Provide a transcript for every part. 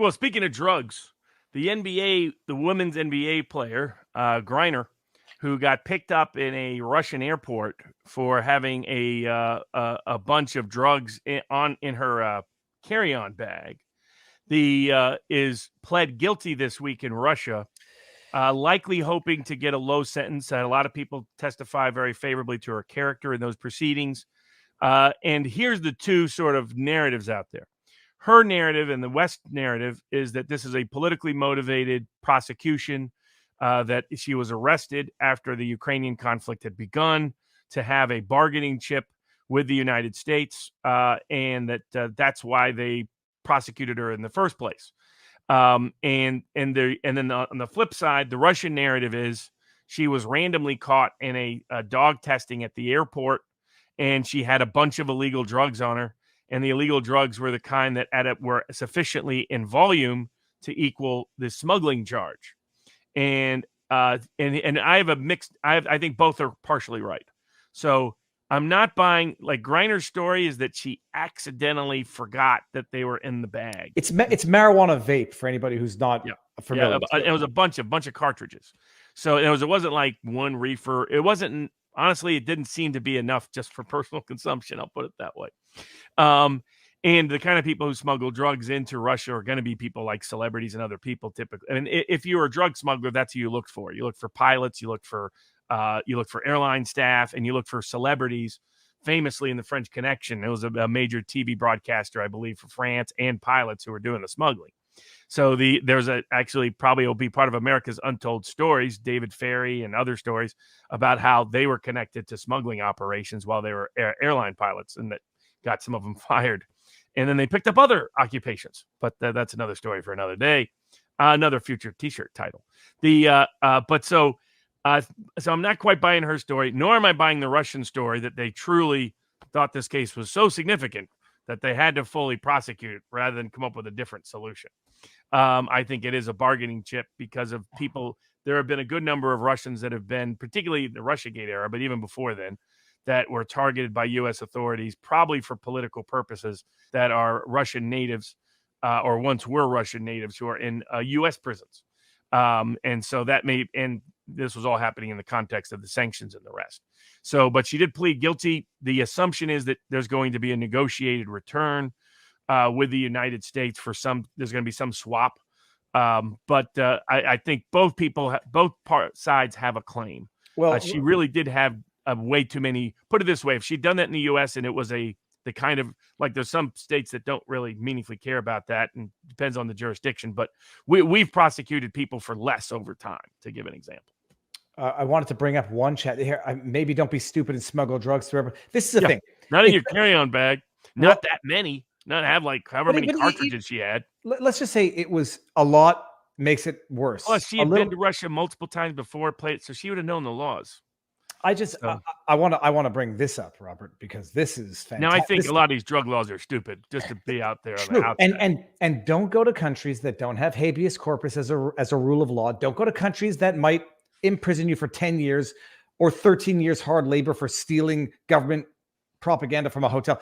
Well, speaking of drugs, the NBA, the women's NBA player, Griner, who got picked up in a Russian airport for having a bunch of drugs in her carry-on bag, is pled guilty this week in Russia, likely hoping to get a low sentence. A lot of people testify very favorably to her character in those proceedings. And here's the two sort of narratives out there. Her narrative and the West narrative is that this is a politically motivated prosecution, that she was arrested after the Ukrainian conflict had begun to have a bargaining chip with the United States, and that's why they prosecuted her in the first place. And then on the flip side, the Russian narrative is she was randomly caught in a dog testing at the airport, and she had a bunch of illegal drugs on her. And the illegal drugs were the kind that were sufficiently in volume to equal the smuggling charge. And I have a mixed. I think both are partially right. So I'm not buying, like, Griner's story is that she accidentally forgot that they were in the bag. It's marijuana vape for anybody who's not familiar. Yeah, it was a bunch of cartridges. So it wasn't like one reefer. It wasn't. Honestly, it didn't seem to be enough just for personal consumption. I'll put it that way. And the kind of people who smuggle drugs into Russia are going to be people like celebrities and other people typically. I mean, if you were a drug smuggler, that's who you looked for. You look for pilots, you look for airline staff, and you look for celebrities. Famously in the French Connection, it was a major TV broadcaster, I believe, for France, and pilots who were doing the smuggling. So actually probably will be part of America's Untold Stories, David Ferry and other stories about how they were connected to smuggling operations while they were airline pilots, and that got some of them fired. And then they picked up other occupations, but that's another story for another day, another future T-shirt title. So I'm not quite buying her story, nor am I buying the Russian story that they truly thought this case was so significant that they had to fully prosecute it rather than come up with a different solution. I think it is a bargaining chip because of people. There have been a good number of Russians that have been, particularly the Russiagate era, but even before then, that were targeted by U.S. authorities, probably for political purposes, that are Russian natives or once were Russian natives who are in U.S. prisons. And so and this was all happening in the context of the sanctions and the rest. So, but she did plead guilty. The assumption is that there's going to be a negotiated return with the United States there's going to be some swap. But I think both sides have a claim. Well, she really did have way too many. Put it this way: if she'd done that in the U.S. and it was the kind of, like, there's some states that don't really meaningfully care about that, and depends on the jurisdiction. But we've prosecuted people for less over time, to give an example. I wanted to bring up one chat here. Maybe don't be stupid and smuggle drugs through. This is the thing. Not in your carry-on bag. Not that many. Not have like however many cartridges she had. Let's just say it was a lot. Makes it worse. Plus, she had been to Russia multiple times before, played, so she would have known the laws. I want to bring this up, Robert, because this is fantastic. Now, I think a lot of these drug laws are stupid, just to be out there. On the outside. And don't go to countries that don't have habeas corpus as a rule of law. Don't go to countries that might imprison you for 10 years or 13 years hard labor for stealing government propaganda from a hotel.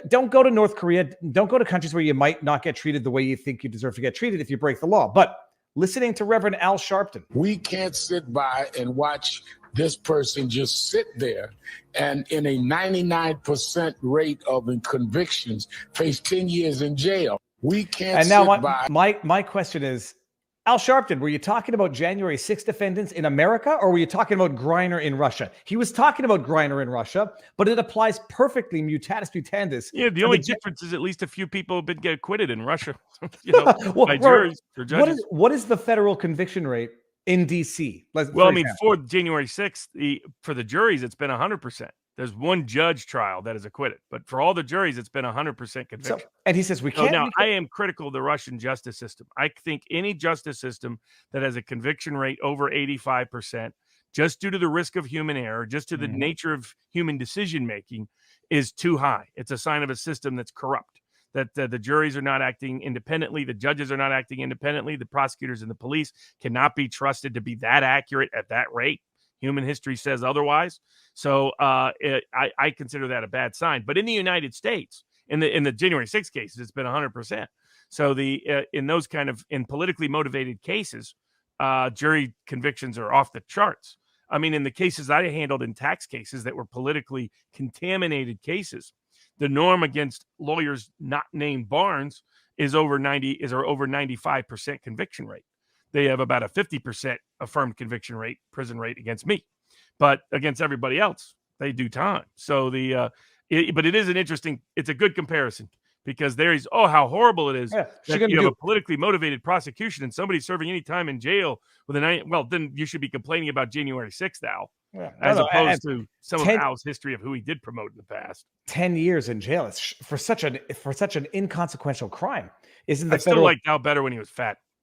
Don't go to North Korea. Don't go to countries where you might not get treated the way you think you deserve to get treated if you break the law. But listening to Reverend Al Sharpton. We can't sit by and watch this person just sit there and in a 99% rate of convictions face 10 years in jail. We can't sit by. And now my question is, Al Sharpton, were you talking about January 6th defendants in America, or were you talking about Griner in Russia? He was talking about Griner in Russia, but it applies perfectly mutatis mutandis. Yeah, the only difference is at least a few people have been get acquitted in Russia, by juries or judges. What is the federal conviction rate in D.C.? For January 6th, for the juries, it's been 100%. There's one judge trial that is acquitted, but for all the juries, it's been 100% conviction. And he says we can't. Now, I am critical of the Russian justice system. I think any justice system that has a conviction rate over 85%, just due to the risk of human error, just to the nature of human decision making, is too high. It's a sign of a system that's corrupt. That the juries are not acting independently, the judges are not acting independently, the prosecutors and the police cannot be trusted to be that accurate at that rate. Human history says otherwise. So I consider that a bad sign. But in the United States, in the January 6th cases, it's been 100%. So in those kind of in politically motivated cases, jury convictions are off the charts. I mean, in the cases I handled in tax cases that were politically contaminated cases, the norm against lawyers not named Barnes is over 95% conviction rate. They have about a 50% affirmed conviction rate, prison rate against me, but against everybody else, they do time. So but it is it's a good comparison, because there is, how horrible it is that you have a politically motivated prosecution and somebody serving any time in jail with then you should be complaining about January 6th, Al, as opposed to some of Al's history of who he did promote in the past. 10 years in jail is for such an inconsequential crime. Isn't the I still liked Al better when he was fat.